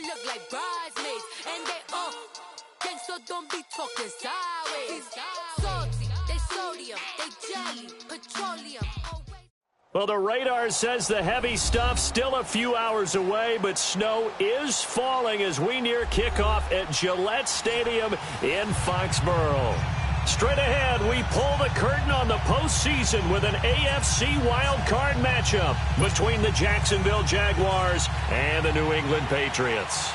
they look like bridesmaids. And they all gang, so don't be talking sideways. Salty, they sodium, they jelly, petroleum. Well, the radar says the heavy stuff's still a few hours away, but snow is falling as we near kickoff at Gillette Stadium in Foxborough. Straight ahead, we pull the curtain on the postseason with an AFC wildcard matchup between the Jacksonville Jaguars and the New England Patriots.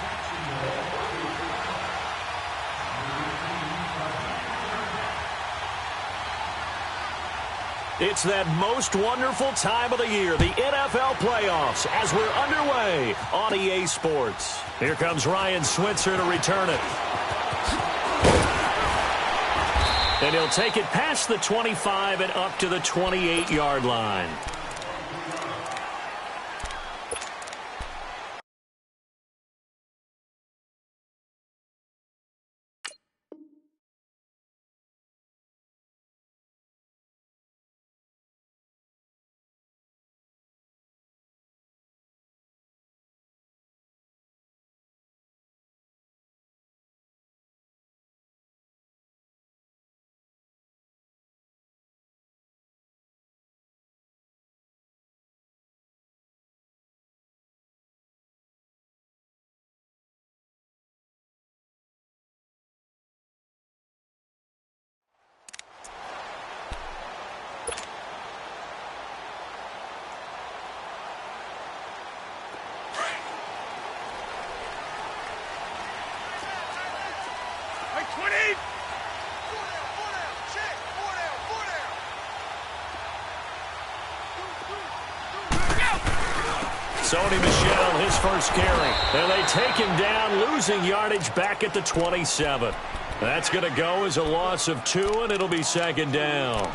It's that most wonderful time of the year, the NFL playoffs, as we're underway on EA Sports. Here comes Ryan Switzer to return it. And he'll take it past the 25 and up to the 28-yard line. Sony Michel, his first carry. And they take him down, losing yardage back at the 27. That's going to go as a loss of 2, and it'll be second down.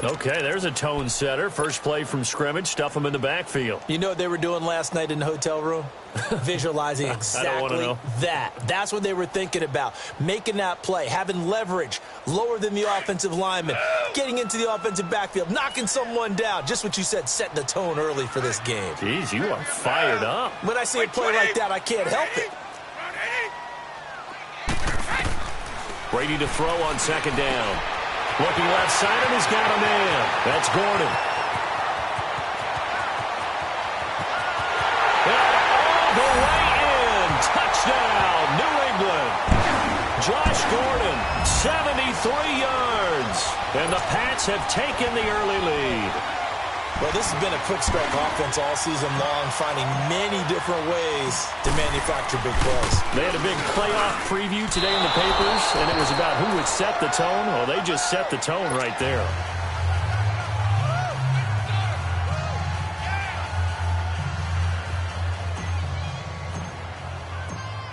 Okay, there's a tone setter. First play from scrimmage, stuff him in the backfield. You know what they were doing last night in the hotel room? Visualizing exactly that. That's what they were thinking about. Making that play, having leverage, lower than the offensive lineman, getting into the offensive backfield, knocking someone down. Just what you said, setting the tone early for this game. Jeez, you are fired up. When I see a play like that, I can't help it. Brady to throw on second down. Looking left side, and he's got a man. That's Gordon. All the way in. Touchdown, New England. Josh Gordon, 73 yards. And the Pats have taken the early lead. Well, this has been a quick-strike offense all season long, finding many different ways to manufacture big plays. They had a big playoff preview today in the papers, and it was about who would set the tone. Well, they just set the tone right there.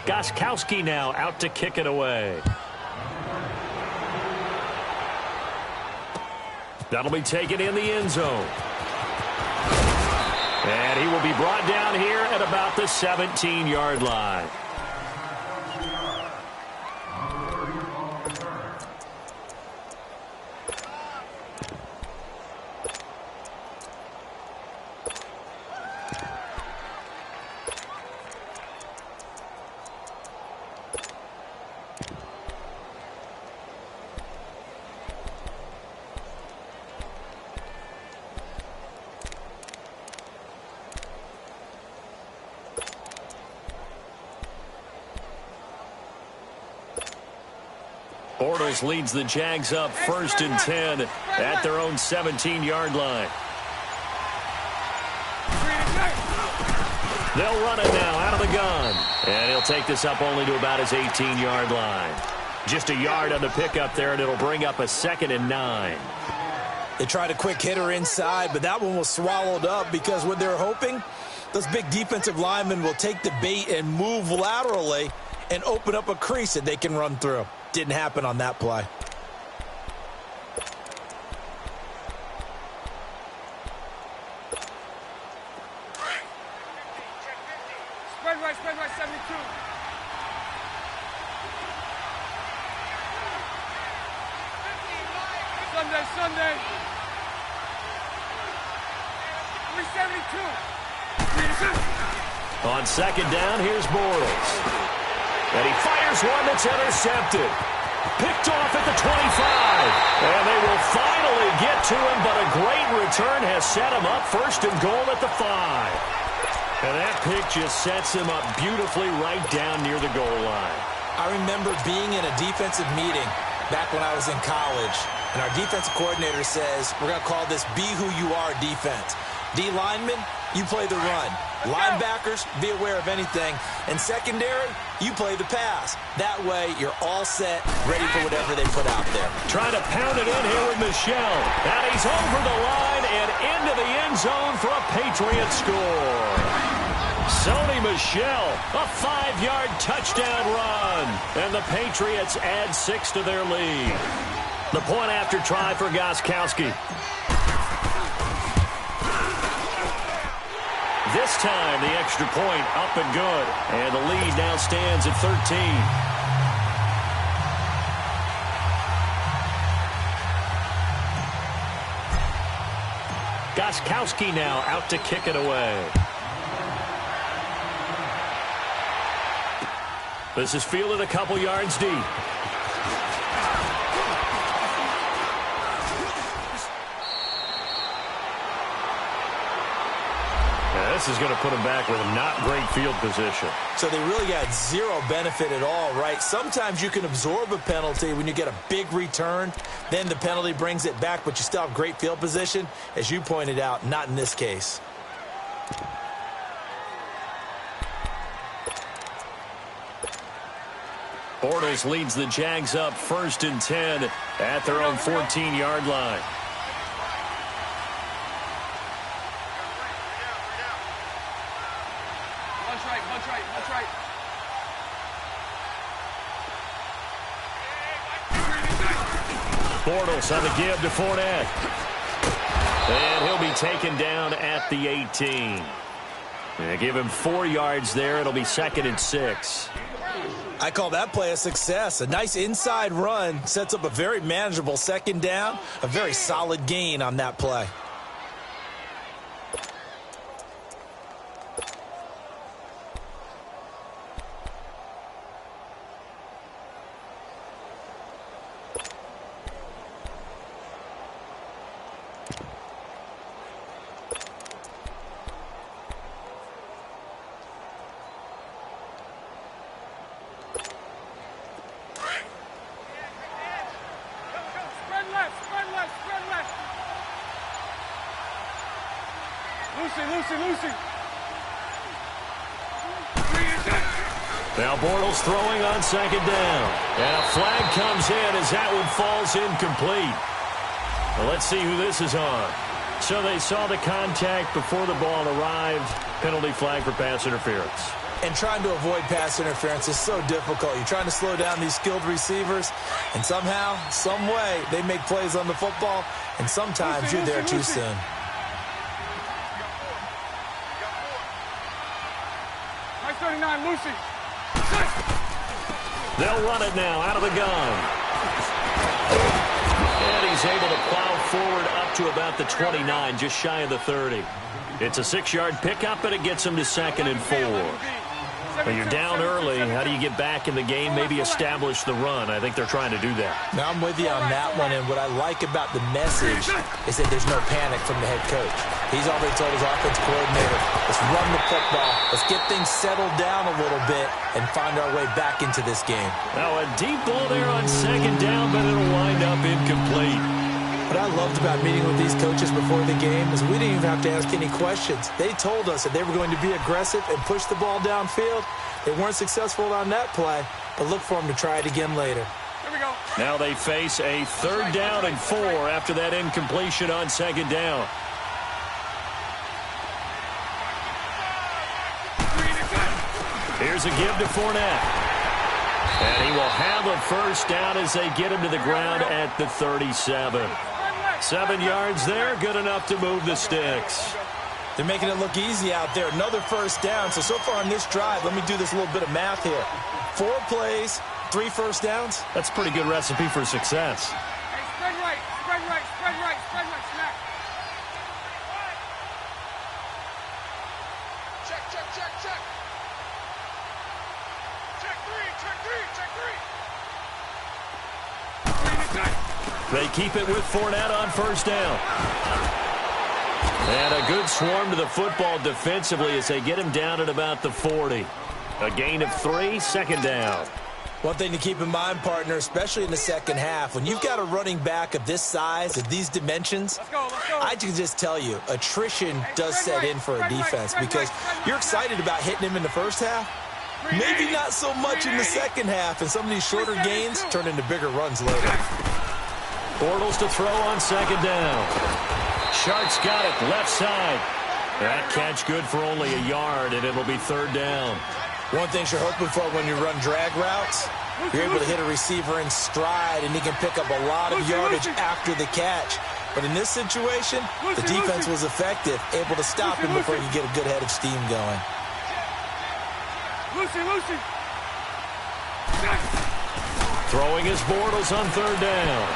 Gostkowski now out to kick it away. That'll be taken in the end zone. And he will be brought down here at about the 17-yard line. Bortles leads the Jags up 1st and 10 at their own 17-yard line. They'll run it now out of the gun. And he'll take this up only to about his 18-yard line. Just a yard on the pickup there, and it'll bring up a 2nd and 9. They tried a quick hitter inside, but that one was swallowed up because what they're hoping, those big defensive linemen will take the bait and move laterally and open up a crease that they can run through. Didn't happen on that play. Spread right, 72. Sunday. 372. On second down, here's Bortles. And he fires one that's intercepted. Picked off at the 25. And they will finally get to him, but a great return has set him up first and goal at the 5. And that pick just sets him up beautifully right down near the goal line. I remember being in a defensive meeting back when I was in college, and our defensive coordinator says, we're going to call this be who you are defense. D linemen, you play the run. Linebackers, be aware of anything. And secondary, you play the pass. That way, you're all set, ready for whatever they put out there. Trying to pound it in here with Michel. And he's over the line and into the end zone for a Patriot score. Sony Michel, a 5-yard touchdown run. And the Patriots add 6 to their lead. The point after try for Gostkowski. This time, the extra point up and good. And the lead now stands at 13. Gostkowski now out to kick it away. This is fielded a couple yards deep. This is going to put him back with a not great field position. So they really got zero benefit at all, right? Sometimes you can absorb a penalty when you get a big return. Then the penalty brings it back, but you still have great field position. As you pointed out, not in this case. Bortles leads the Jags up 1st and 10 at their own 14-yard line. Bortles on the give to Fournette. And he'll be taken down at the 18. And give him 4 yards there. It'll be 2nd and 6. I call that play a success. A nice inside run sets up a very manageable second down. A very solid gain on that play. Lucy. Now Bortles throwing on second down. And a flag comes in as that one falls incomplete. Well, let's see who this is on. So they saw the contact before the ball arrived. Penalty flag for pass interference. And trying to avoid pass interference is so difficult. You're trying to slow down these skilled receivers, and somehow, some way, they make plays on the football, and sometimes you're there too soon. Nice 39, Lucy. They'll run it now out of the gun. And he's able to plow forward up to about the 29, just shy of the 30. It's a 6-yard pickup, and it gets him to 2nd and 4. When you're down early, how do you get back in the game, maybe establish the run? I think they're trying to do that. Now, I'm with you on that one, and what I like about the message is that there's no panic from the head coach. He's already told his offense coordinator, let's run the football, let's get things settled down a little bit, and find our way back into this game. Now, a deep ball there on second down, but it'll wind up incomplete. What I loved about meeting with these coaches before the game is we didn't even have to ask any questions. They told us that they were going to be aggressive and push the ball downfield. They weren't successful on that play, but look for them to try it again later. Here we go. Now they face a 3rd down and 4 after that incompletion on second down. Here's a give to Fournette. And he will have a first down as they get him to the ground at the 37. 7 yards there, good enough to move the sticks. They're making it look easy out there. Another first down. So far on this drive, let me do this little bit of math here. 4 plays, 3 first downs. That's a pretty good recipe for success. Hey, spread right, snap. Check. They keep it with Fournette on first down. And a good swarm to the football defensively as they get him down at about the 40. A gain of 3, second down. One thing to keep in mind, partner, especially in the second half, when you've got a running back of this size, of these dimensions, Let's go. I can just tell you, attrition does set in for a defense because you're excited about hitting him in the first half. Maybe not so much in the second half, and some of these shorter gains turn into bigger runs later. Bortles to throw on second down. Shark's got it, left side. That catch good for only a yard, and it'll be third down. One thing you're hoping for when you run drag routes, you're able to hit a receiver in stride, and he can pick up a lot of yardage after the catch. But in this situation, the defense was effective, able to stop him before you get a good head of steam going. Lucy. Throwing his Bortles on third down.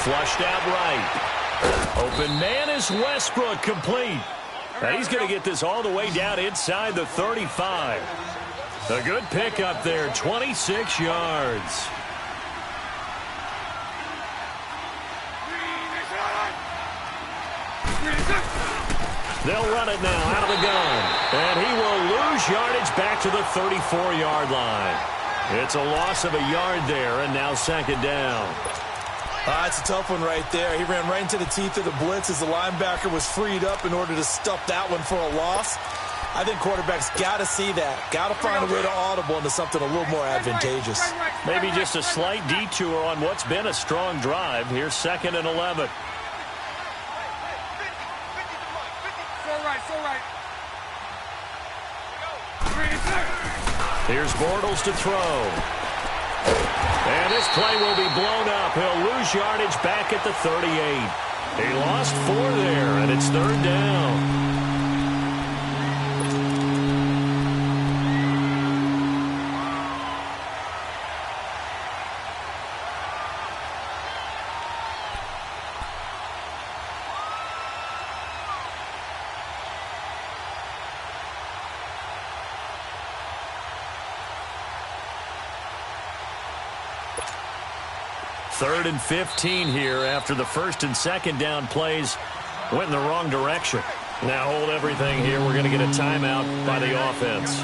Flushed out right. Open man is Westbrook, complete. Now he's going to get this all the way down inside the 35. A good pickup there, 26 yards. They'll run it now out of the gun. And he will lose yardage back to the 34-yard line. It's a loss of a yard there, and now second down. It's a tough one right there. He ran right into the teeth of the blitz as the linebacker was freed up in order to stuff that one for a loss. I think quarterbacks got to see that. Got to find a way to audible into something a little more advantageous. Maybe just a slight detour on what's been a strong drive. Here's 2nd and 11. So right. Here's Bortles to throw. And this play will be blown up. He'll lose yardage back at the 38. He lost 4 there, and it's third down. Third and 15 here after the first and second down plays went in the wrong direction. Now hold everything here. We're going to get a timeout by the offense.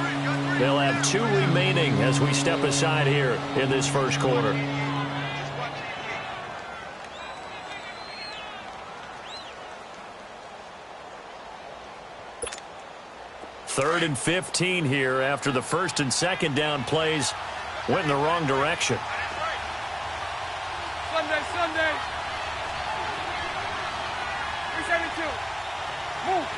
They'll have 2 remaining as we step aside here in this first quarter. Third and 15 here after the first and second down plays went in the wrong direction. Sunday. 372. Move.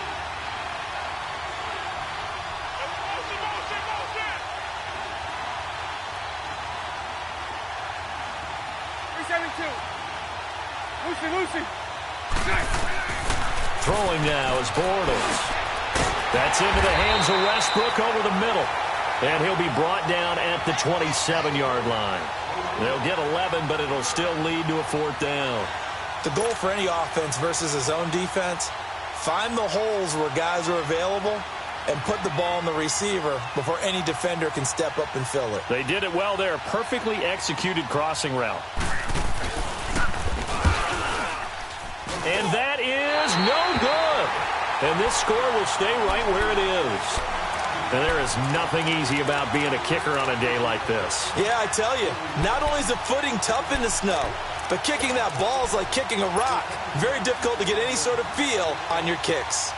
Lucy. Throwing now is Bortles. That's into the hands of Westbrook over the middle. And he'll be brought down at the 27-yard line. They'll get 11, but it'll still lead to a 4th down. The goal for any offense versus his own defense, find the holes where guys are available and put the ball on the receiver before any defender can step up and fill it. They did it well there. Perfectly executed crossing route. And that is no good. And this score will stay right where it is. And there is nothing easy about being a kicker on a day like this. Yeah, I tell you, not only is the footing tough in the snow, but kicking that ball is like kicking a rock. Very difficult to get any sort of feel on your kicks.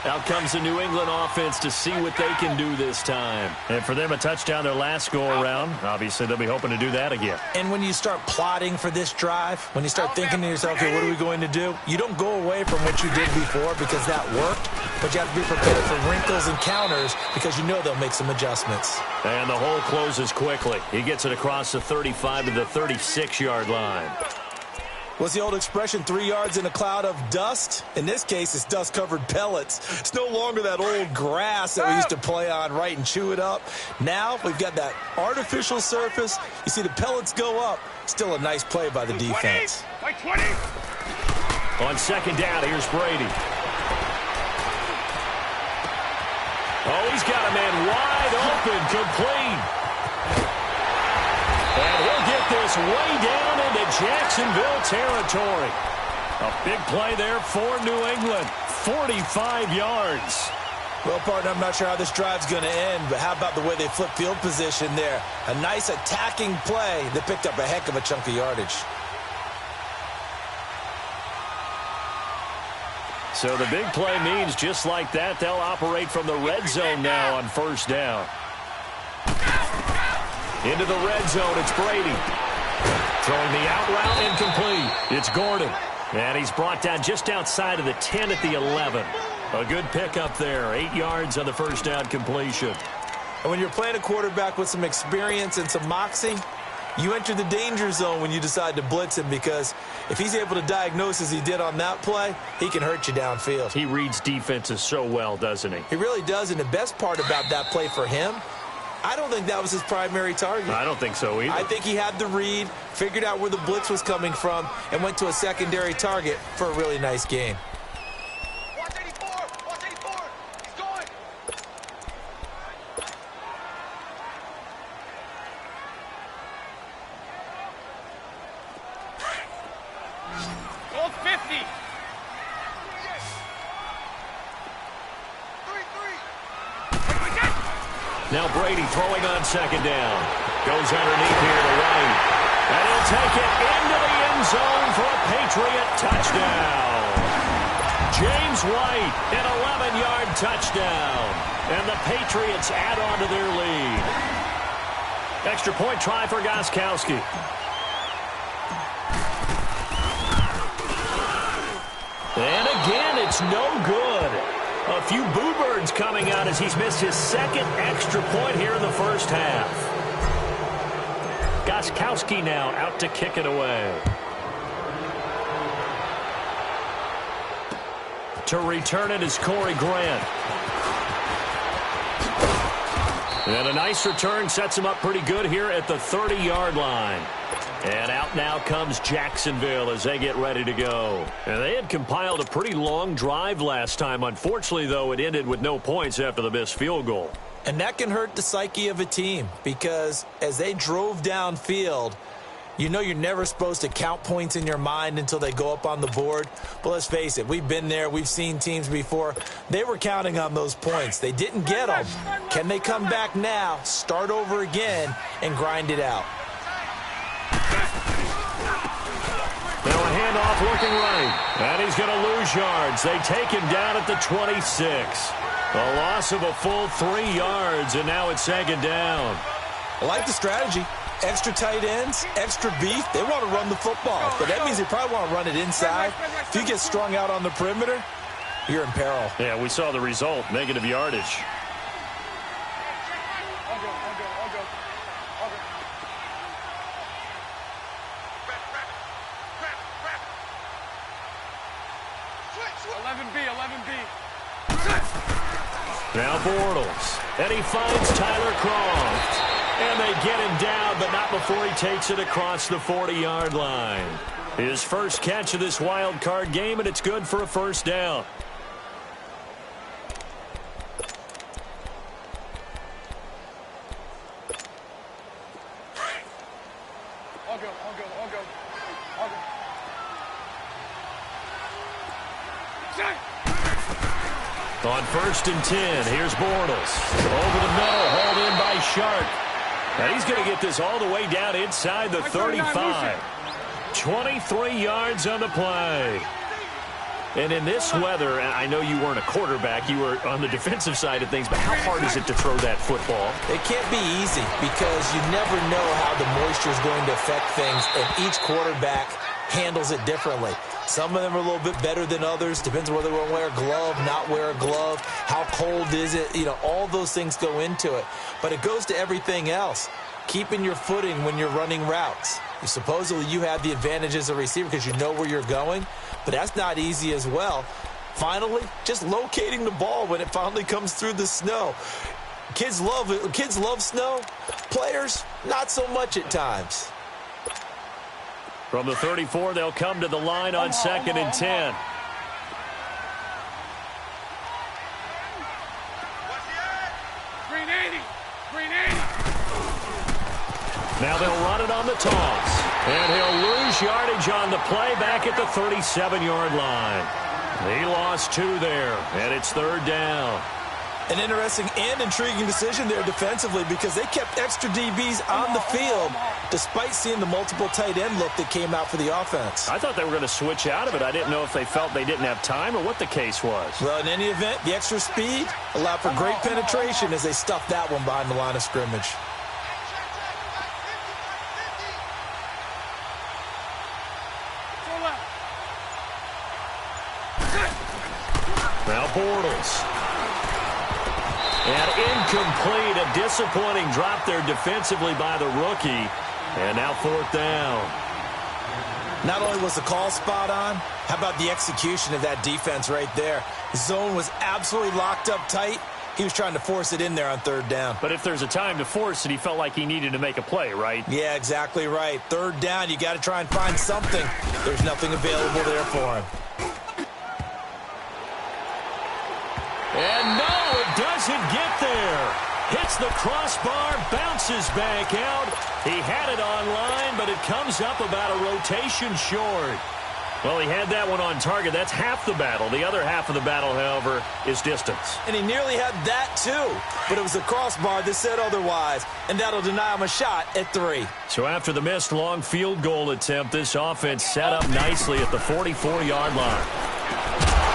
Out comes the New England offense to see what they can do this time. And for them, a touchdown their last go-around. Obviously, they'll be hoping to do that again. And when you start plotting for this drive, when you start thinking to yourself, okay, what are we going to do? You don't go away from what you did before because that worked, but you have to be prepared for wrinkles and counters because you know they'll make some adjustments. And the hole closes quickly. He gets it across the 35 to the 36-yard line. What's the old expression, 3 yards in a cloud of dust? In this case, it's dust-covered pellets. It's no longer that old grass that we used to play on, right, and chew it up. Now we've got that artificial surface. You see the pellets go up. Still a nice play by the defense. Like 20. On second down, here's Brady. Oh, he's got a man wide open, complete. get this way down into Jacksonville territory. A big play there for New England. 45 yards. Well, partner, I'm not sure how this drive's going to end, but how about the way they flip field position there? A nice attacking play that picked up a heck of a chunk of yardage. So the big play means just like that, they'll operate from the red zone now on first down. Into the red zone, it's Brady. Throwing the out route incomplete. It's Gordon. And he's brought down just outside of the 10 at the 11. A good pickup there. 8 yards on the first down completion. And when you're playing a quarterback with some experience and some moxie, you enter the danger zone when you decide to blitz him, because if he's able to diagnose as he did on that play, he can hurt you downfield. He reads defenses so well, doesn't he? He really does, and the best part about that play for him, I don't think that was his primary target. I don't think so either. I think he had the read, figured out where the blitz was coming from, and went to a secondary target for a really nice game. Watch 84! Watch 84! He's going! Goal 50! 3-3! Now Brady throwing on second down. Goes underneath here to White. And he'll take it into the end zone for a Patriot touchdown. James White, an 11-yard touchdown. And the Patriots add on to their lead. Extra point try for Gostkowski. And again, it's no good. A few boo birds coming out as he's missed his second extra point here in the first half. Gostkowski now out to kick it away. To return it is Corey Grant. And a nice return sets him up pretty good here at the 30-yard line. And out now comes Jacksonville as they get ready to go. And they had compiled a pretty long drive last time. Unfortunately, though, it ended with no points after the missed field goal. And that can hurt the psyche of a team, because as they drove downfield, you know you're never supposed to count points in your mind until they go up on the board. But let's face it, we've been there. We've seen teams before. They were counting on those points. They didn't get them. Can they come back now, start over again, and grind it out? Now a handoff looking right. And he's going to lose yards. They take him down at the 26. A loss of a full 3 yards, and now it's second down. I like the strategy. Extra tight ends, extra beef. They want to run the football, but that means they probably want to run it inside. If you get strung out on the perimeter, you're in peril. Yeah, we saw the result, negative yardage. I'll go. 11B. Now Bortles, and he finds Tyler Croft. And they get him down, but not before he takes it across the 40-yard line. His first catch of this wild card game, and it's good for a first down. I'll go. On 1st and 10, here's Bortles. Over the middle, hauled in by Sharp. And he's going to get this all the way down inside the 35. 23 yards on the play. And in this weather, and I know you weren't a quarterback, you were on the defensive side of things, but how hard is it to throw that football? It can't be easy, because you never know how the moisture is going to affect things, and each quarterback handles it differently. Some of them are a little bit better than others. Depends on whether they want to wear a glove, not wear a glove. How cold is it? You know, all those things go into it. But it goes to everything else. Keeping your footing when you're running routes. Supposedly you have the advantage as a receiver because you know where you're going, but that's not easy as well. Finally, just locating the ball when it finally comes through the snow. Kids love it. Kids love snow. Players, not so much at times. From the 34, they'll come to the line on 2nd and 10. Now they'll run it on the toss. And he'll lose yardage on the play back at the 37-yard line. He lost 2 there, and it's 3rd down. An interesting and intriguing decision there defensively because they kept extra DBs on the field despite seeing the multiple tight end look that came out for the offense. I thought they were going to switch out of it. I didn't know if they felt they didn't have time or what the case was. Well, in any event, the extra speed allowed for great penetration as they stuffed that one behind the line of scrimmage. Now Bortles. And incomplete, a disappointing drop there defensively by the rookie. And now 4th down. Not only was the call spot on, how about the execution of that defense right there? The zone was absolutely locked up tight. He was trying to force it in there on 3rd down. But if there's a time to force it, he felt like he needed to make a play, right? Yeah, exactly right. 3rd down, you got to try and find something. There's nothing available there for him. And no, it doesn't get there. Hits the crossbar, bounces back out. He had it online, but it comes up about a rotation short. Well, he had that one on target. That's half the battle. The other half of the battle, however, is distance. And he nearly had that, too. But it was the crossbar that said otherwise, and that'll deny him a shot at 3. So after the missed long field goal attempt, this offense set up nicely at the 44-yard line.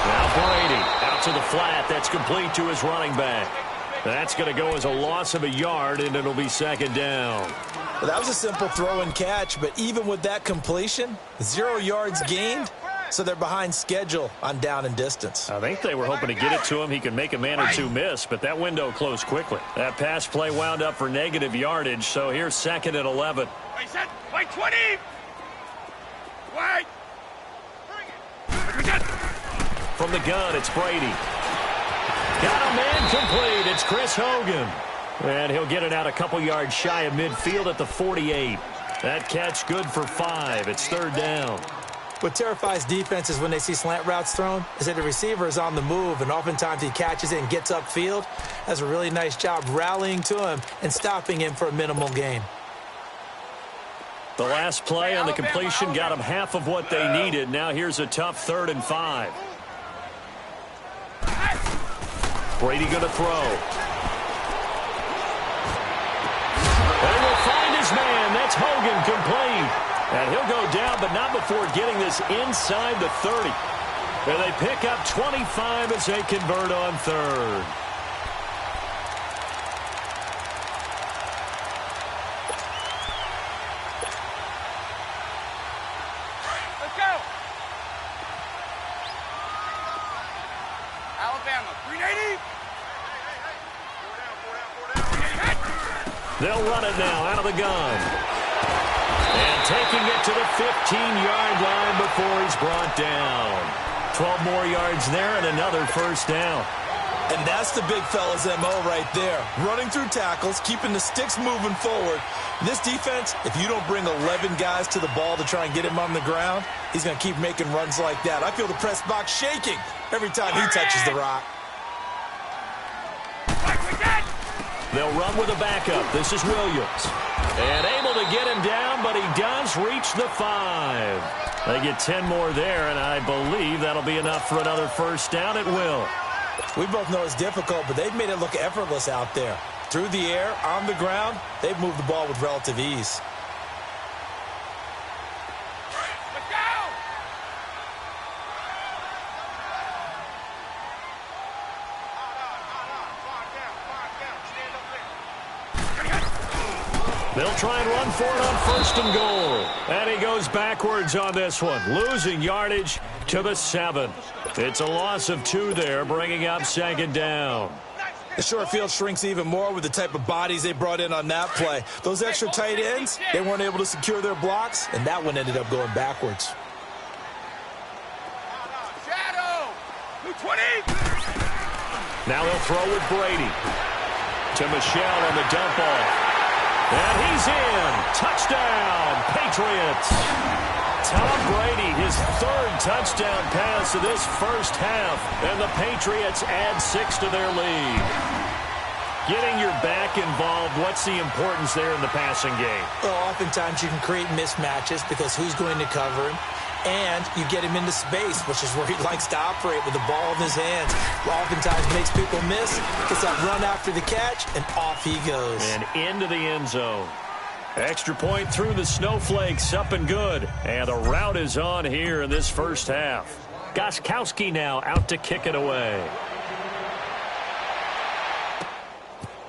Now Brady out to the flat. That's complete to his running back. That's going to go as a loss of a yard, and it'll be 2nd down. Well, that was a simple throw and catch, but even with that completion, 0 yards gained, so they're behind schedule on down and distance. I think they were hoping to get it to him. He could make a man or 2 miss, but that window closed quickly. That pass play wound up for negative yardage, so here's 2nd and 11. Wait, set. Wait, 20. Wait. Bring it. From the gun, it's Brady. Got a man complete. It's Chris Hogan. And he'll get it out a couple yards shy of midfield at the 48. That catch good for 5. It's 3rd down. What terrifies defenses when they see slant routes thrown is that the receiver is on the move, and oftentimes he catches it and gets upfield. Does a really nice job rallying to him and stopping him for a minimal gain. The last play on the completion got them half of what they needed. Now here's a tough 3rd and 5. Brady going to throw. And he'll find his man. That's Hogan complete. And he'll go down, but not before getting this inside the 30. And they pick up 25 as they convert on 3rd. Let's go. Alabama, 380. They'll run it now out of the gun. And taking it to the 15-yard line before he's brought down. 12 more yards there and another 1st down. And that's the big fella's MO right there. Running through tackles, keeping the sticks moving forward. This defense, if you don't bring 11 guys to the ball to try and get him on the ground, he's going to keep making runs like that. I feel the press box shaking every time he touches the rock. They'll run with a backup. This is Williams. And able to get him down, but he does reach the 5. They get 10 more there, and I believe that'll be enough for another 1st down. It will. We both know it's difficult, but they've made it look effortless out there. Through the air, on the ground, they've moved the ball with relative ease. They'll try and run for it on 1st and goal. And he goes backwards on this one, losing yardage to the 7. It's a loss of 2 there, bringing up 2nd down. The short field shrinks even more with the type of bodies they brought in on that play. Those extra tight ends, they weren't able to secure their blocks, and that one ended up going backwards. Shadow. 220. Now they'll throw with Brady. To Michelle on the dump off. And he's in. Touchdown, Patriots. Tom Brady, his 3rd touchdown pass of this 1st half. And the Patriots add 6 to their lead. Getting your back involved, what's the importance there in the passing game? Well, oftentimes you can create mismatches because who's going to cover him? And you get him into space, which is where he likes to operate with the ball in his hands. Oftentimes makes people miss, gets that run after the catch, and off he goes. And into the end zone. Extra point through the snowflakes, up and good. And the route is on here in this first half. Gostkowski now out to kick it away.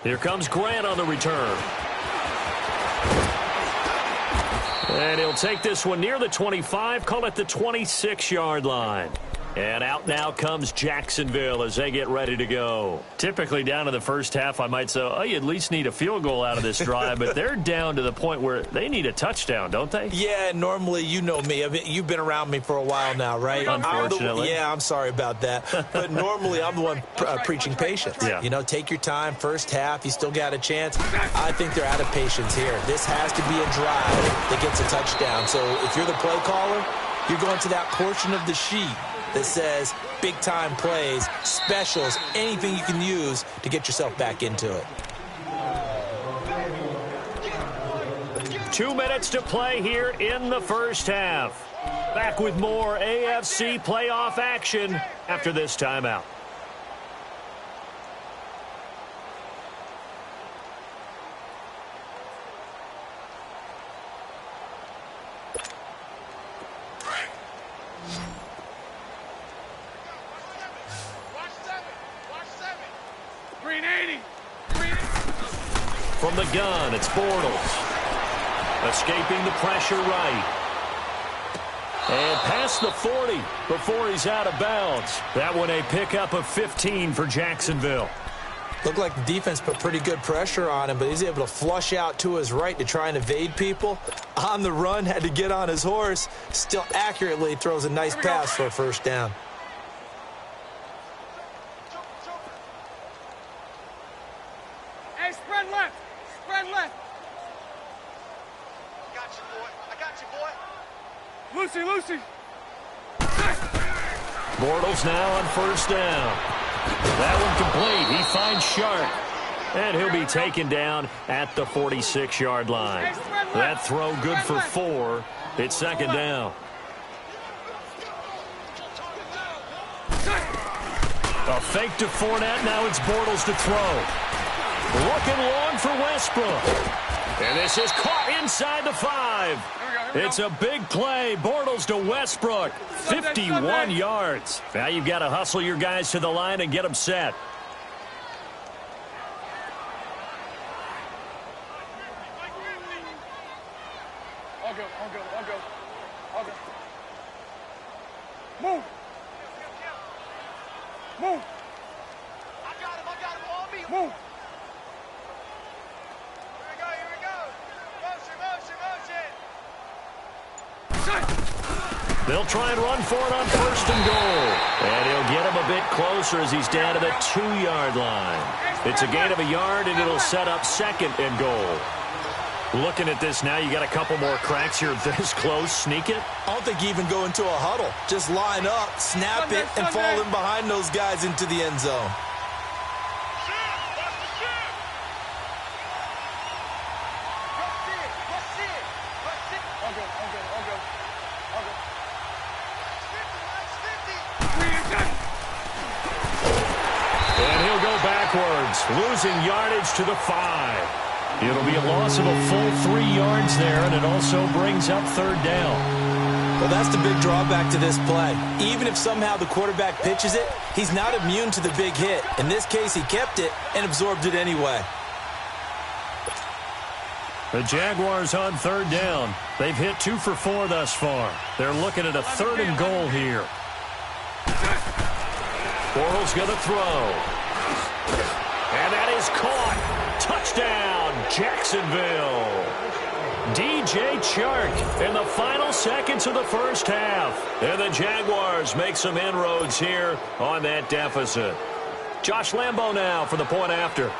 Here comes Grant on the return. And he'll take this one near the 25, call it the 26-yard line. And out now comes Jacksonville as they get ready to go. Typically down in the first half, I might say, oh, you at least need a field goal out of this drive, but they're down to the point where they need a touchdown, don't they? Yeah, normally, you know me. I mean, you've been around me for a while now, right? Unfortunately. I'm sorry about that. But normally, I'm the one preaching patience. Yeah. You know, take your time. First half, you still got a chance. I think they're out of patience here. This has to be a drive that gets a touchdown. So if you're the play caller, you're going to that portion of the sheet that says big-time plays, specials, anything you can use to get yourself back into it. 2 minutes to play here in the first half. Back with more AFC playoff action after this timeout. From the gun, it's Bortles. Escaping the pressure right. And past the 40 before he's out of bounds. That one a pickup of 15 for Jacksonville. Looked like the defense put pretty good pressure on him, but he's able to flush out to his right to try and evade people. On the run, had to get on his horse. Still accurately throws a nice pass for a first down. Hey, spread left. Spread left. Got you, boy. I got you, boy. Lucy. Bortles now on first down. That one complete. He finds Sharp. And he'll be taken down at the 46-yard line. That throw good for 4. It's second down. A fake to Fournette. Now it's Bortles to throw. Looking long for Westbrook. And this is caught inside the 5. It's a big play. Bortles to Westbrook. 51 yards. Now you've got to hustle your guys to the line and get them set. I'll go. Move. I got him. On me. Move. Here we go. Motion. They'll try and run for it on first and goal. And he'll get him a bit closer as he's down to the 2-yard line. It's a gain of a yard, and it'll set up second and goal. Looking at this now, you got a couple more cracks here this close. Sneak it? I don't think you even go into a huddle. Just line up, snap it, and fall in behind those guys into the end zone. And he'll go backwards, losing yardage to the 5. It'll be a loss of a full 3 yards there, and it also brings up third down. Well, that's the big drawback to this play. Even if somehow the quarterback pitches it, he's not immune to the big hit. In this case, he kept it and absorbed it anyway. The Jaguars on third down. They've hit 2 for 4 thus far. They're looking at a third and goal here. Bortles going to throw. And that is caught. Touchdown, Jacksonville. DJ Chark in the final seconds of the first half. And the Jaguars make some inroads here on that deficit. Josh Lambo now for the point after.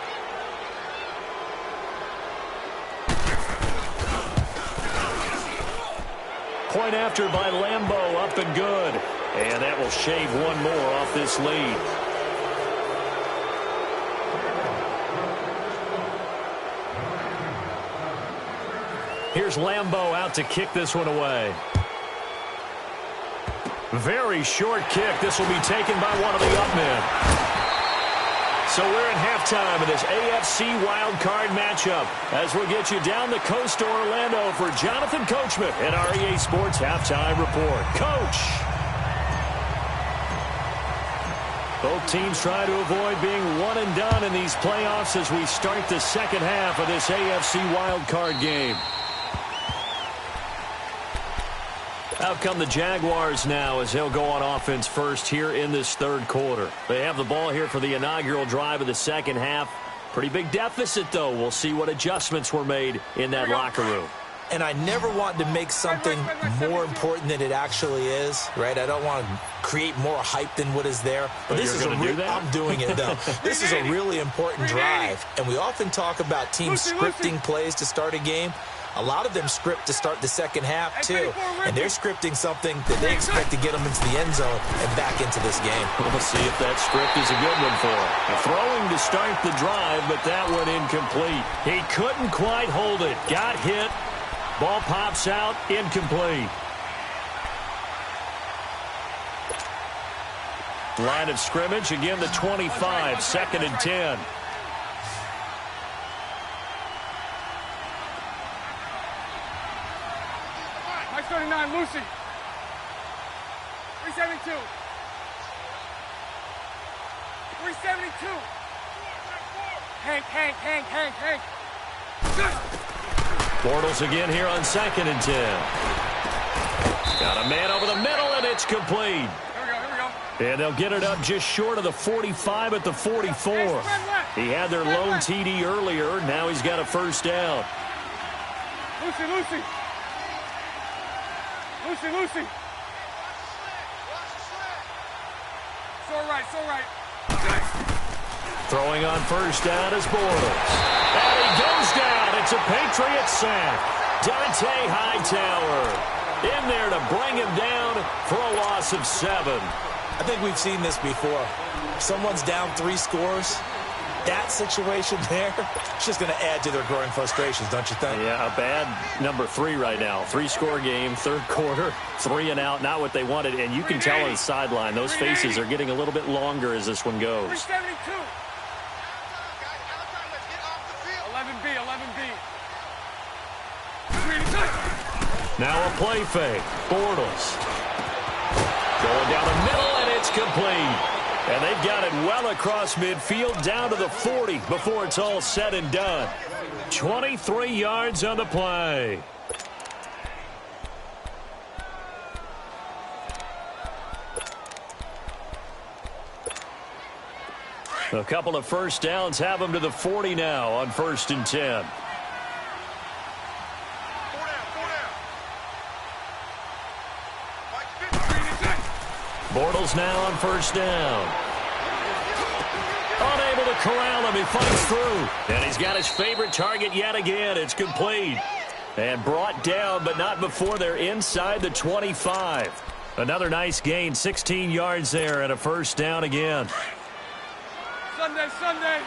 Point after by Lambo, up and good. And that will shave one more off this lead. Here's Lambeau out to kick this one away. Very short kick. This will be taken by one of the up men. So we're in halftime of this AFC wildcard matchup as we'll get you down the coast to Orlando for Jonathan Coachman at our EA Sports Halftime Report. Coach! Both teams try to avoid being one and done in these playoffs as we start the second half of this AFC wildcard game. Out come the Jaguars now as they'll go on offense first here in this third quarter. They have the ball here for the inaugural drive of the second half. Pretty big deficit, though. We'll see what adjustments were made in that locker room. And I never want to make something more important than it actually is, right? I don't want to create more hype than what is there. But this is I'm doing it, though. This is a really important drive. And we often talk about teams scripting plays to start a game. A lot of them script to start the second half, too. And they're scripting something that they expect to get them into the end zone and back into this game. We'll see if that script is a good one for him. Throwing to start the drive, but that one incomplete. He couldn't quite hold it. Got hit. Ball pops out. Incomplete. Line of scrimmage, again the 25, 2nd and 10. Mike 39, Lucy. 372. 372. Hank. Bortles again here on 2nd and 10. Got a man over the middle, and it's complete. Here we go. And they'll get it up just short of the 45 at the 44. He had their lone TD earlier. Now he's got a first down. Lucy. So right. Throwing on first down is Bortles. And he goes down. It's a Patriot sack. Dante Hightower in there to bring him down for a loss of 7. I think we've seen this before. Someone's down 3 scores. That situation there, it's just going to add to their growing frustrations, don't you think? Yeah, a bad number 3 right now. 3-score game, third quarter, 3 and out, not what they wanted. And you can tell on the sideline, those faces are getting a little bit longer as this one goes. 372. 11B. Now a play fake. Bortles. Going down the middle, and it's complete. And they've got it well across midfield down to the 40 before it's all said and done. 23 yards on the play. A couple of first downs have them to the 40 now on 1st and 10. Bortles now on first down. Unable to corral him. He fights through. And he's got his favorite target yet again. It's complete. And brought down, but not before they're inside the 25. Another nice gain. 16 yards there and a first down again. Sunday.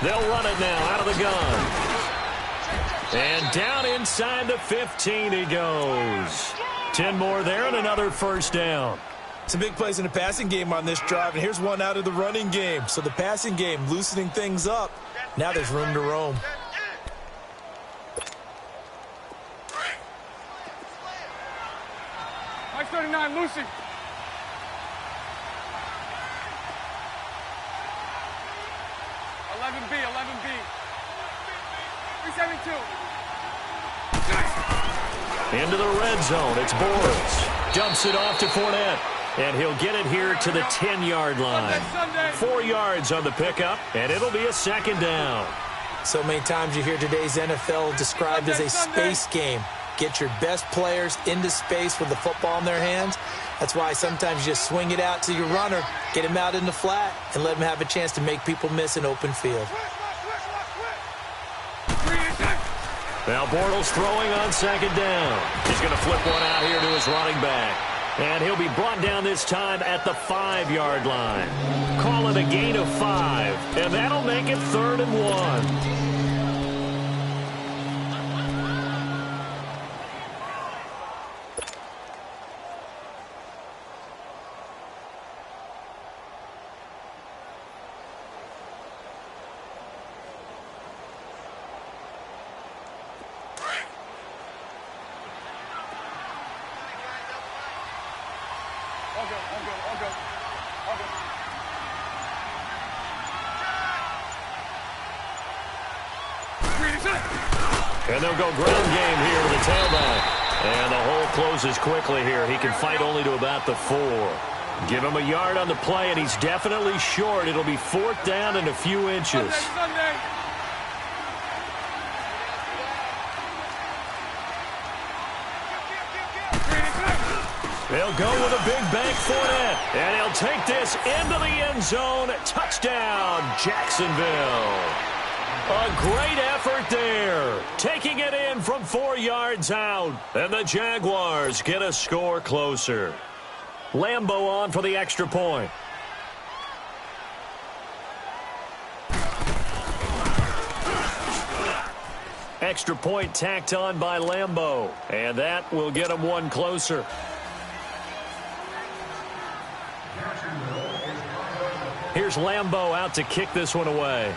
They'll run it now out of the gun. And down inside the 15 he goes. 10 more there and another first down. Some big plays in the passing game on this drive, and here's one out of the running game. So the passing game loosening things up. Now there's room to roam. Mike 39, Lucy. 11B. 372. Into the red zone. It's Bortles. Dumps it off to Fournette. And he'll get it here to the 10-yard line. 4 yards on the pickup, and it'll be a second down. So many times you hear today's NFL described as a space game. Get your best players into space with the football in their hands. That's why sometimes you just swing it out to your runner, get him out in the flat, and let him have a chance to make people miss an open field. Now Bortles throwing on second down. He's going to flip one out here to his running back. And he'll be brought down this time at the 5-yard line. Call it a gain of 5, and that'll make it 3rd and 1. And they'll go ground game here to the tailback. And the hole closes quickly here. He can fight only to about the 4. Give him a yard on the play, and he's definitely short. It'll be 4th down and a few inches. They'll go with a big bank for it. And he'll take this into the end zone. Touchdown, Jacksonville. A great effort there. Taking it in from 4 yards out. And the Jaguars get a score closer. Lambeau on for the extra point. Extra point tacked on by Lambeau. And that will get him one closer. Here's Lambeau out to kick this one away.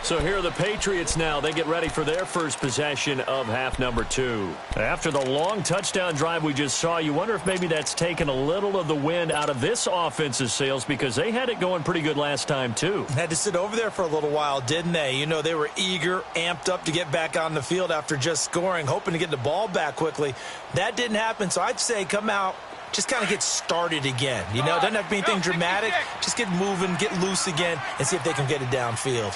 So here are the Patriots now. They get ready for their first possession of half number 2. After the long touchdown drive we just saw, you wonder if maybe that's taken a little of the wind out of this offense's sails because they had it going pretty good last time too. Had to sit over there for a little while, didn't they? You know, they were eager, amped up to get back on the field after just scoring, hoping to get the ball back quickly. That didn't happen, so I'd say come out, just kind of get started again. You know, it doesn't have to be anything dramatic. Just get moving, get loose again, and see if they can get it downfield.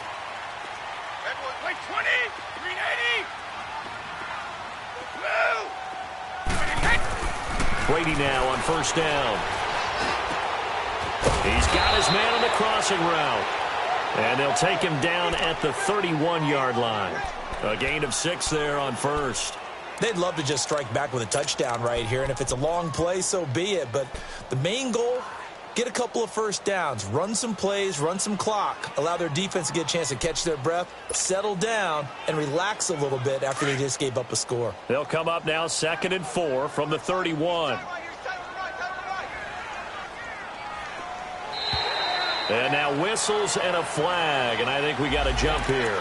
Brady now on first down. He's got his man on the crossing route. And they'll take him down at the 31-yard line. A gain of 6 there on first. They'd love to just strike back with a touchdown right here, and if it's a long play, so be it. But the main goal, get a couple of first downs, run some plays, run some clock, allow their defense to get a chance to catch their breath, settle down, and relax a little bit after they just gave up a score. They'll come up now 2nd and 4 from the 31. And now whistles and a flag, and I think we got a jump here.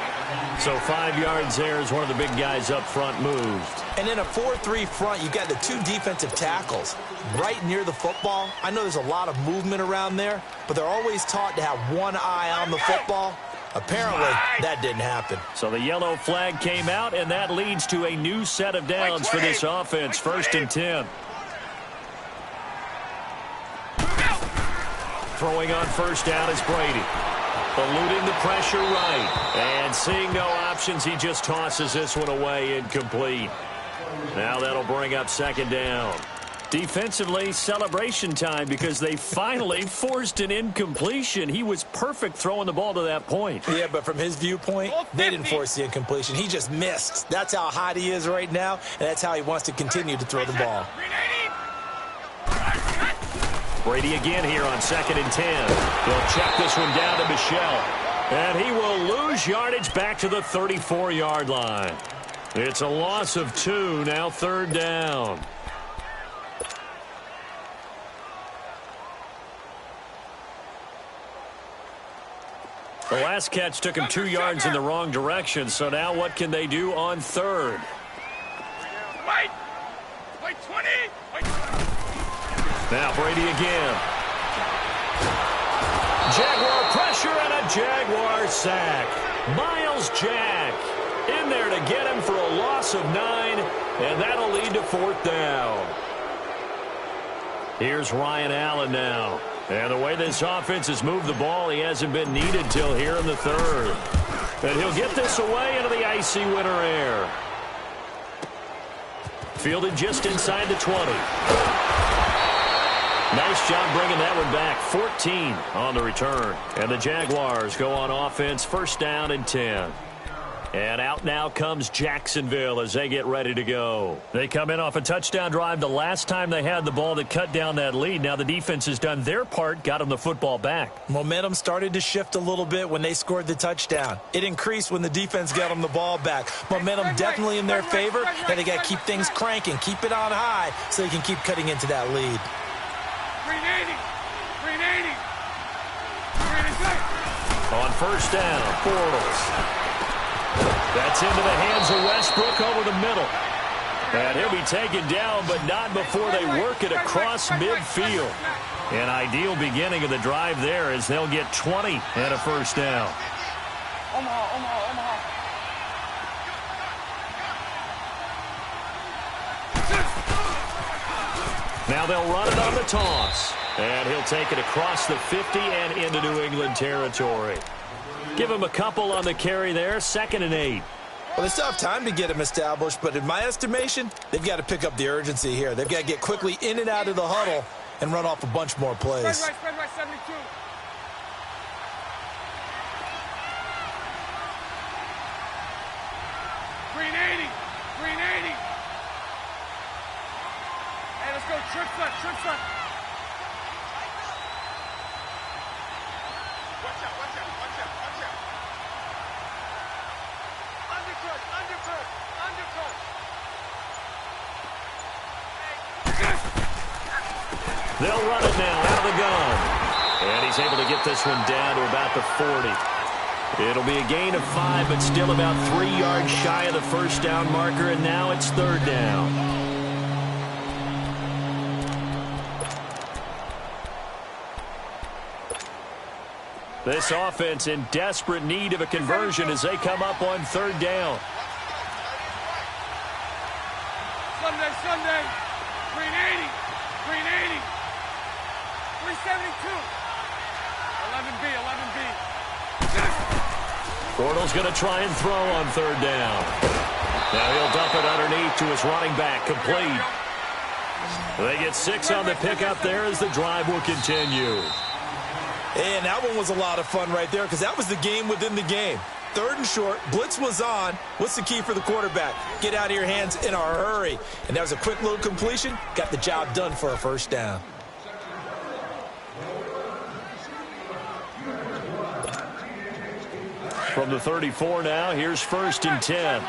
So 5 yards there as one of the big guys up front moved. And in a 4-3 front, you've got the 2 defensive tackles right near the football. I know there's a lot of movement around there, but they're always taught to have one eye on the football. Apparently, that didn't happen. So the yellow flag came out, and that leads to a new set of downs for this offense. 1st and 10. Throwing on first down is Brady. Eluding the pressure right. And seeing no options, he just tosses this one away incomplete. Now that'll bring up 2nd down. Defensively, celebration time because they finally forced an incompletion. He was perfect throwing the ball to that point. Yeah, but from his viewpoint, they didn't force the incompletion. He just missed. That's how hot he is right now, and that's how he wants to continue to throw the ball. Brady again here on 2nd and 10. They'll check this one down to Michel. And he will lose yardage back to the 34-yard line. It's a loss of 2, now 3rd down. The last catch took him 2 yards in the wrong direction, so now what can they do on 3rd? Wait 20. Now Brady again. Jaguar pressure and a Jaguar sack. Myles Jack in there to get him for a loss of 9, and that'll lead to 4th down. Here's Ryan Allen now. And the way this offense has moved the ball, he hasn't been needed till here in the 3rd. And he'll get this away into the icy winter air. Fielded just inside the 20. Nice job bringing that one back. 14 on the return. And the Jaguars go on offense, 1st down and 10. And out now comes Jacksonville as they get ready to go. They come in off a touchdown drive the last time they had the ball to cut down that lead. Now the defense has done their part, got them the football back. Momentum started to shift a little bit when they scored the touchdown. It increased when the defense got them the ball back. Momentum definitely in their favor. Now they got to keep things cranking, keep it on high so they can keep cutting into that lead. 380. 380. On first down, Bortles. That's into the hands of Westbrook over the middle. And he'll be taken down, but not before they work it across midfield. An ideal beginning of the drive there as they'll get 20 and a first down. Omaha. Now they'll run it on the toss. And he'll take it across the 50 and into New England territory. Give him a couple on the carry there, 2nd and 8. Well, they still have time to get him established, but in my estimation, they've got to pick up the urgency here. They've got to get quickly in and out of the huddle and run off a bunch more plays. Spread right, 72. Hey, let's go. Trick front. Watch out. Undercut. They'll run it now out of the gun. And he's able to get this one down to about the 40. It'll be a gain of 5, but still about 3 yards shy of the first down marker, and now it's 3rd down. This offense in desperate need of a conversion as they come up on 3rd down. Sunday. 380. 372. 11B. Bortles going to try and throw on 3rd down. Now he'll dump it underneath to his running back, complete. They get 6 on the pickup there as the drive will continue. And that one was a lot of fun right there because that was the game within the game. 3rd and short, blitz was on. What's the key for the quarterback? Get out of your hands in a hurry. And that was a quick little completion. Got the job done for a first down. From the 34 now, here's 1st and 10.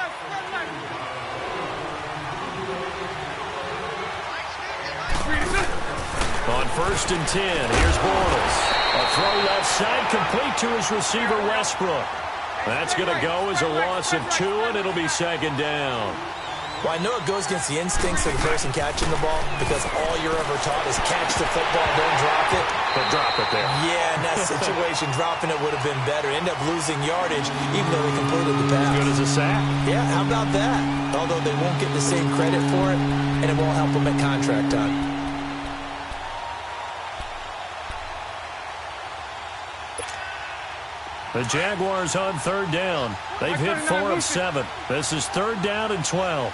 On 1st and 10, here's Bortles. A throw left side, complete to his receiver, Westbrook. That's going to go as a loss of 2, and it'll be 2nd down. Well, I know it goes against the instincts of the person catching the ball because all you're ever taught is catch the football, don't drop it. But drop it there. Yeah, in that situation, dropping it would have been better. End up losing yardage, even though they completed the pass. As good as a sack. Yeah, how about that? Although they won't get the same credit for it, and it won't help them at contract time. The Jaguars on 3rd down. They've hit 4 of 7. This is 3rd down and 12.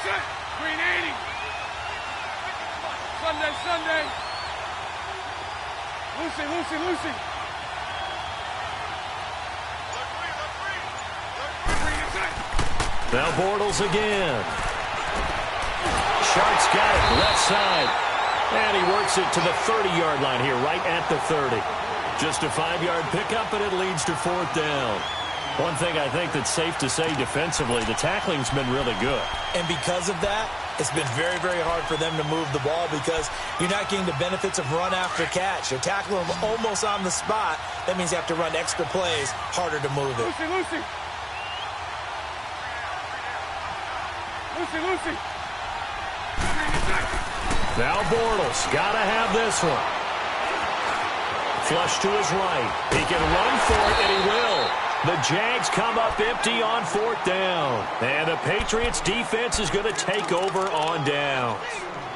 380. Sunday. Lucy. Now Bortles again. Sharks got it left side. And he works it to the 30-yard line here, right at the 30. Just a 5-yard pickup, and it leads to 4th down. One thing I think that's safe to say defensively, the tackling's been really good. And because of that, it's been very, very hard for them to move the ball because you're not getting the benefits of run after catch. You're tackling them almost on the spot. That means you have to run extra plays, harder to move it. Lucy. Now Bortles, got to have this one. Flush to his right. He can run for it, and he will. The Jags come up empty on 4th down. And the Patriots defense is going to take over on downs.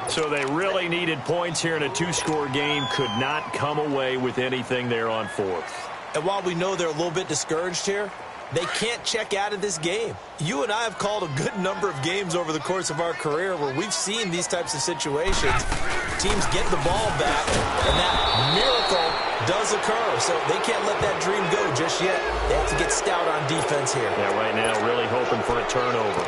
So they really needed points here in a 2-score game. Could not come away with anything there on 4th. And while we know they're a little bit discouraged here, they can't check out of this game. You and I have called a good number of games over the course of our career where we've seen these types of situations. Teams get the ball back, and that miracle does occur, so they can't let that dream go just yet. They have to get stout on defense here. Yeah, right now really hoping for a turnover.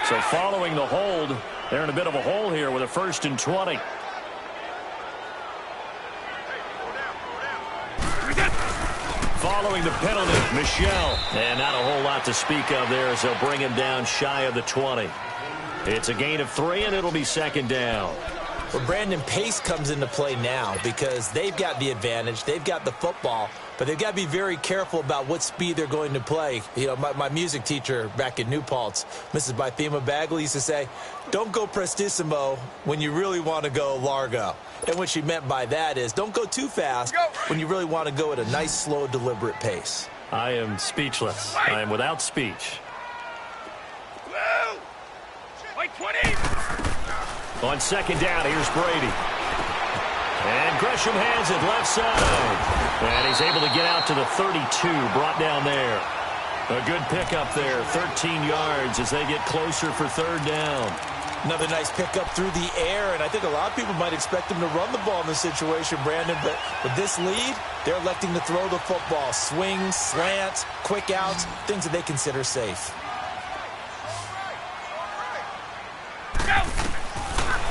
So following the hold, they're in a bit of a hole here with a 1st and 20. Following the penalty, Michel. And not a whole lot to speak of there as they'll bring him down shy of the 20. It's a gain of 3, and it'll be 2nd down. Well, Brandon, pace comes into play now because they've got the advantage. They've got the football, but they've got to be very careful about what speed they're going to play. You know, my music teacher back in New Paltz, Mrs. Bythema Bagley, used to say, don't go prestissimo when you really want to go largo. And what she meant by that is don't go too fast when you really want to go at a nice, slow, deliberate pace. I am speechless. I am without speech. Like 20. On 2nd down, here's Brady. And Gresham has it left side. And he's able to get out to the 32, brought down there. A good pickup there, 13 yards as they get closer for 3rd down. Another nice pickup through the air, and I think a lot of people might expect him to run the ball in this situation, Brandon, but with this lead, they're electing to throw the football. Swings, slants, quick outs, things that they consider safe.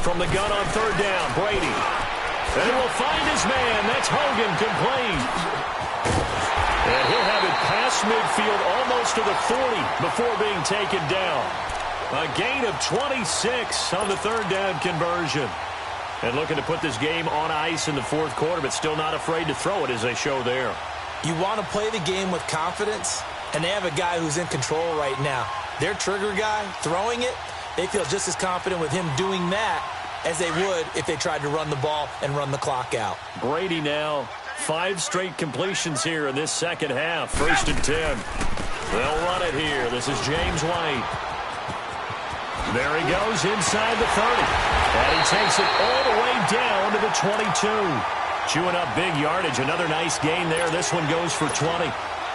From the gun on 3rd down, Brady. And he will find his man. That's Hogan, complete. And he'll have it past midfield almost to the 40 before being taken down. A gain of 26 on the 3rd down conversion. And looking to put this game on ice in the 4th quarter, but still not afraid to throw it as they show there. You want to play the game with confidence, and they have a guy who's in control right now. Their trigger guy, throwing it, they feel just as confident with him doing that as they would if they tried to run the ball and run the clock out. Brady now, 5 straight completions here in this 2nd half. 1st and 10. They'll run it here. This is James White. There he goes inside the 30. And he takes it all the way down to the 22. Chewing up big yardage. Another nice gain there. This one goes for 20.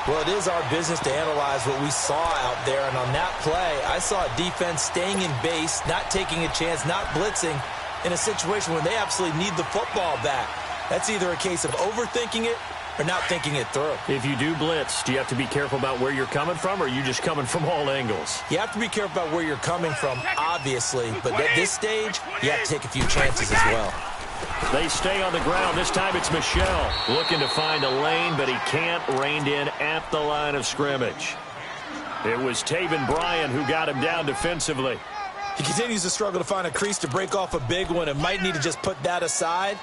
Well, it is our business to analyze what we saw out there, and on that play, I saw a defense staying in base, not taking a chance, not blitzing, in a situation where they absolutely need the football back. That's either a case of overthinking it or not thinking it through. If you do blitz, do you have to be careful about where you're coming from, or are you just coming from all angles? You have to be careful about where you're coming from, obviously, but at this stage, you have to take a few chances as well. They stay on the ground. This time it's Michel looking to find a lane, but he can't. Reined in at the line of scrimmage. It was Taven Bryan who got him down defensively. He continues to struggle to find a crease to break off a big one and might need to just put that aside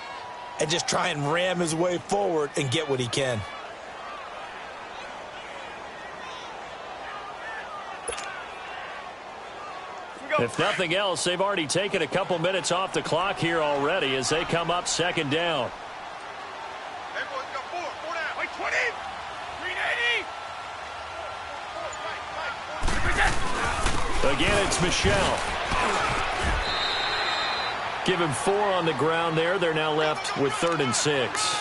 and just try and ram his way forward and get what he can. If nothing else, they've already taken a couple minutes off the clock here already as they come up 2nd down. Four down. Like 20. 380. Again, it's Michel. Give him 4 on the ground there. They're now left with 3rd and 6.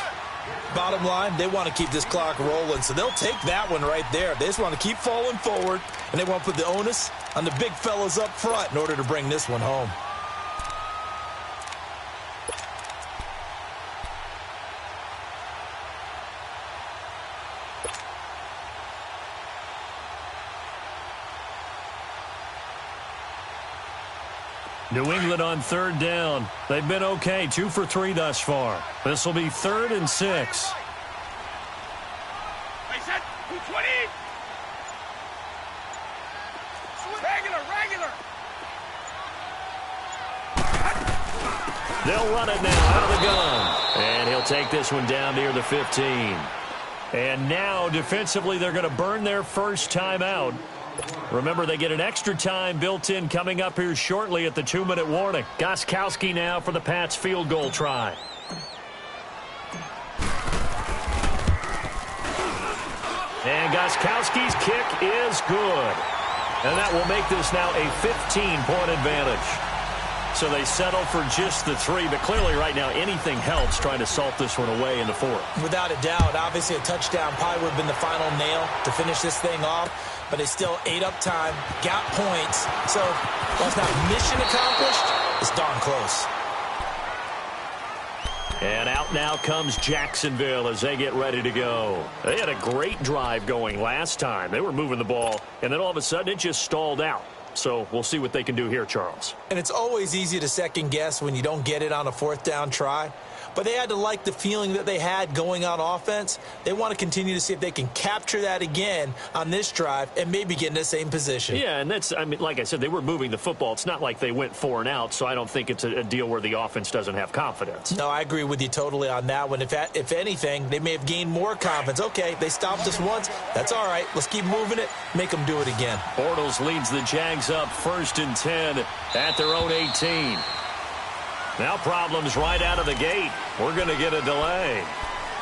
Bottom line, they want to keep this clock rolling, so they'll take that one right there. They just want to keep falling forward, and they want to put the onus on the big fellas up front in order to bring this one home. New England on 3rd down. They've been okay, 2 for 3 thus far. This will be 3rd and 6. They said 220. Regular. They'll run it now out of the gun. And he'll take this one down near the 15. And now defensively they're going to burn their first timeout. Remember, they get an extra time built in coming up here shortly at the 2-minute warning. Gostkowski now for the Pats field goal try. And Gostkowski's kick is good. And that will make this now a 15-point advantage. So they settle for just the 3, but clearly right now anything helps trying to salt this one away in the 4th. Without a doubt, obviously a touchdown probably would have been the final nail to finish this thing off, but they still ate up time, got points. So while it's not mission accomplished, it's darn close. And out now comes Jacksonville as they get ready to go. They had a great drive going last time. They were moving the ball, and then all of a sudden it just stalled out. So we'll see what they can do here, Charles. And it's always easy to second guess when you don't get it on a 4th down try. But they had to like the feeling that they had going on offense. They want to continue to see if they can capture that again on this drive and maybe get in the same position. Yeah, and that's, I mean, like I said, they were moving the football. It's not like they went 4 and out, so I don't think it's a deal where the offense doesn't have confidence. No, I agree with you totally on that one. If anything, they may have gained more confidence. Okay, they stopped us once. That's all right. Let's keep moving it. Make them do it again. Bortles leads the Jags up 1st and 10 at their own 18. Now problems right out of the gate. We're going to get a delay.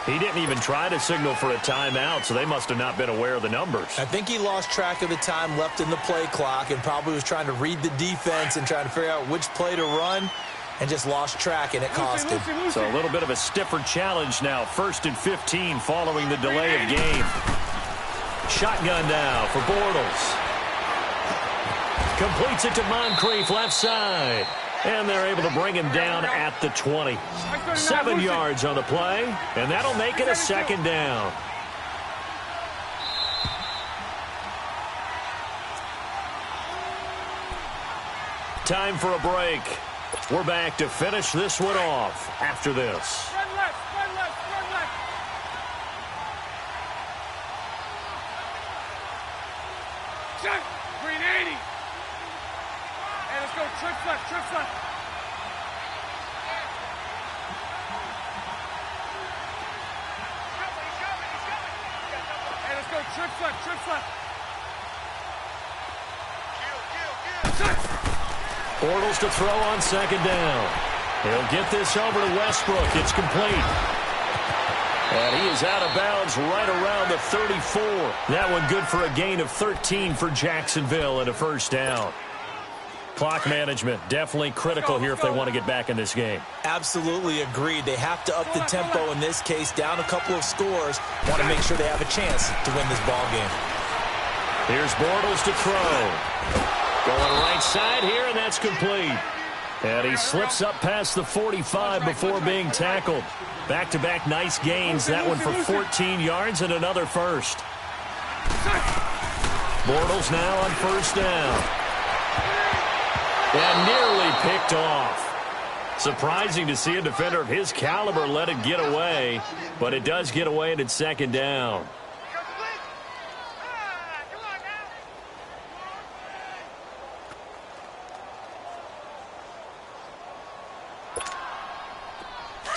He didn't even try to signal for a timeout, so they must have not been aware of the numbers. I think he lost track of the time left in the play clock and probably was trying to read the defense and trying to figure out which play to run and just lost track, and it cost him. So a little bit of a stiffer challenge now. 1st and 15 following the delay of game. Shotgun now for Bortles. Completes it to Moncrief, left side. And they're able to bring him down at the 20. 7 yards on the play, and that'll make it a 2nd down. Time for a break. We're back to finish this one off after this. Run left, run left, run left. Shot. Green 80. Hey, let's go. Trips left, trips left. Hey, let's go. Trips left, trips left. Bortles to throw on 2nd down. He'll get this over to Westbrook. It's complete. And he is out of bounds right around the 34. That one good for a gain of 13 for Jacksonville and a 1st down. Clock management definitely critical here if they want to get back in this game. Absolutely agreed. They have to up the tempo in this case, down a couple of scores. Want to make sure they have a chance to win this ball game. Here's Bortles to throw. Going right side here, and that's complete. And he slips up past the 45 before being tackled. Back-to-back nice gains. That one for 14 yards and another 1st. Bortles now on 1st down. And nearly picked off. Surprising to see a defender of his caliber let it get away, but it does get away and it's 2nd down.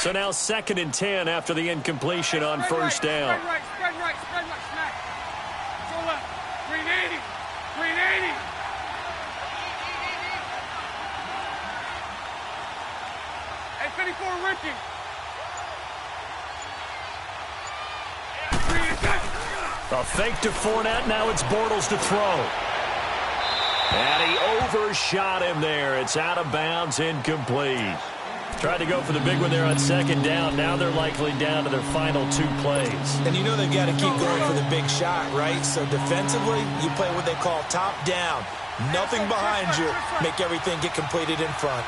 So now 2nd and 10 after the incompletion on 1st down. Spread right, snap. Go left. Green 80. Green 80. Hey, 54 Ricky. A fake to Fournette. Now it's Bortles to throw. And he overshot him there. It's out of bounds, incomplete. Tried to go for the big one there on 2nd down. Now they're likely down to their final 2 plays. And you know they've got to keep going for the big shot, right? So defensively, you play what they call top down. Nothing behind you. Make everything get completed in front.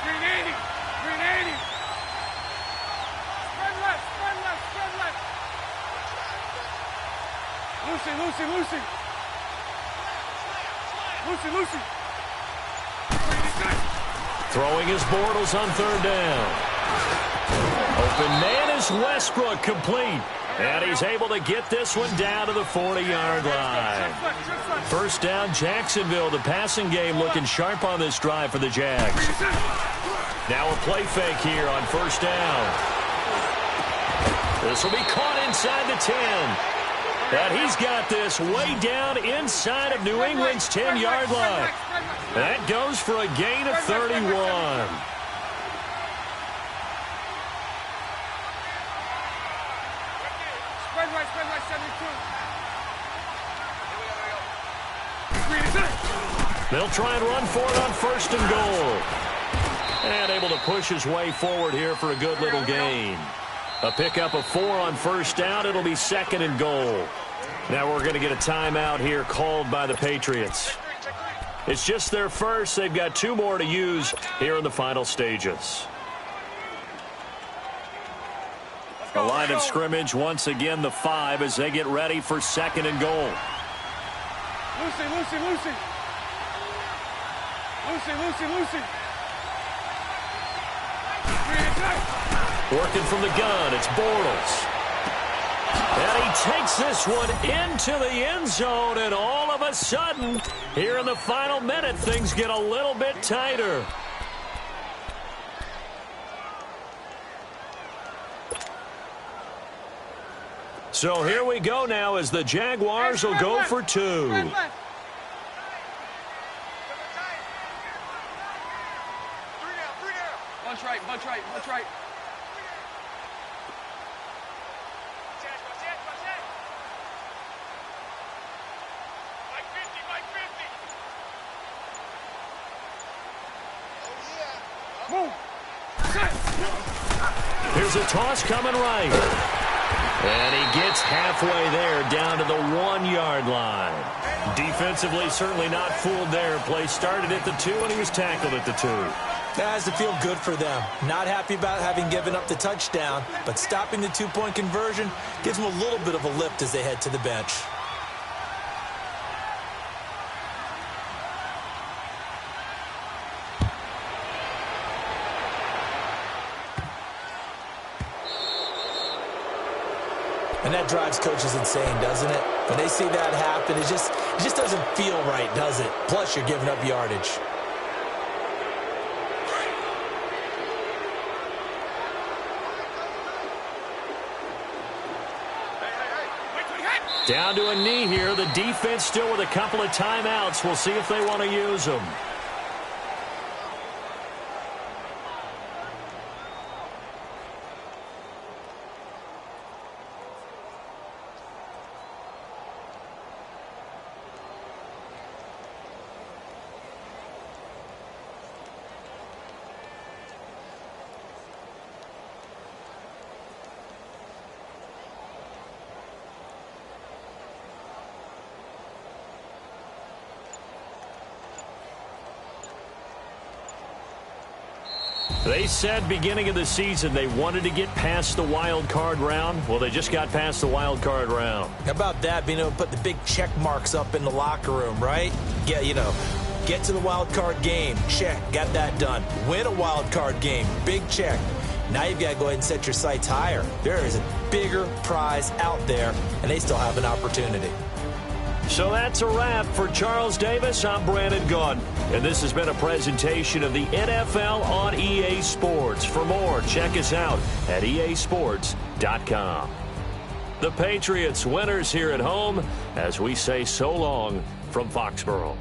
Green 80. Green 80. Spread left. Lucy. Lucy. Throwing his Bortles on 3rd down. Open man is Westbrook, complete. And he's able to get this one down to the 40-yard line. 1st down, Jacksonville. The passing game looking sharp on this drive for the Jags. Now a play fake here on 1st down. This will be caught inside the 10. And he's got this way down inside of New England's 10-yard line. That goes for a gain of 31. Spread right, 72. They'll try and run for it on 1st and goal. And able to push his way forward here for a good little gain. A pickup of 4 on 1st down. It'll be 2nd and goal. Now we're going to get a timeout here called by the Patriots. It's just their first. They've got 2 more to use here in the final stages. The line of scrimmage, once again, the 5 as they get ready for 2nd and goal. Lucy, Lucy, Lucy. Lucy, Lucy, Lucy. Working from the gun, it's Bortles. And he takes this one into the end zone, and all of a sudden, here in the final minute, things get a little bit tighter. So here we go now as the Jaguars will go for 2. Bunch right, bunch right, bunch right. Here's a toss coming right. And he gets halfway there down to the 1-yard line. Defensively, certainly not fooled there. Play started at the 2, and he was tackled at the 2. That has to feel good for them. Not happy about having given up the touchdown, but stopping the 2-point conversion gives them a little bit of a lift as they head to the bench. And that drives coaches insane, doesn't it? When they see that happen, it just doesn't feel right, does it? Plus, you're giving up yardage. Down to a knee here. The defense still with a couple of timeouts. We'll see if they want to use them. They said beginning of the season they wanted to get past the wild card round. Well, they just got past the wild card round. How about that, being able to put the big check marks up in the locker room, right? Get to the wild card game. Check. Got that done. Win a wild card game. Big check. Now you've got to go ahead and set your sights higher. There is a bigger prize out there, and they still have an opportunity. So that's a wrap for Charles Davis. I'm Brandon Gaudin, and this has been a presentation of the NFL on EA Sports. For more, check us out at easports.com. The Patriots winners here at home as we say so long from Foxborough.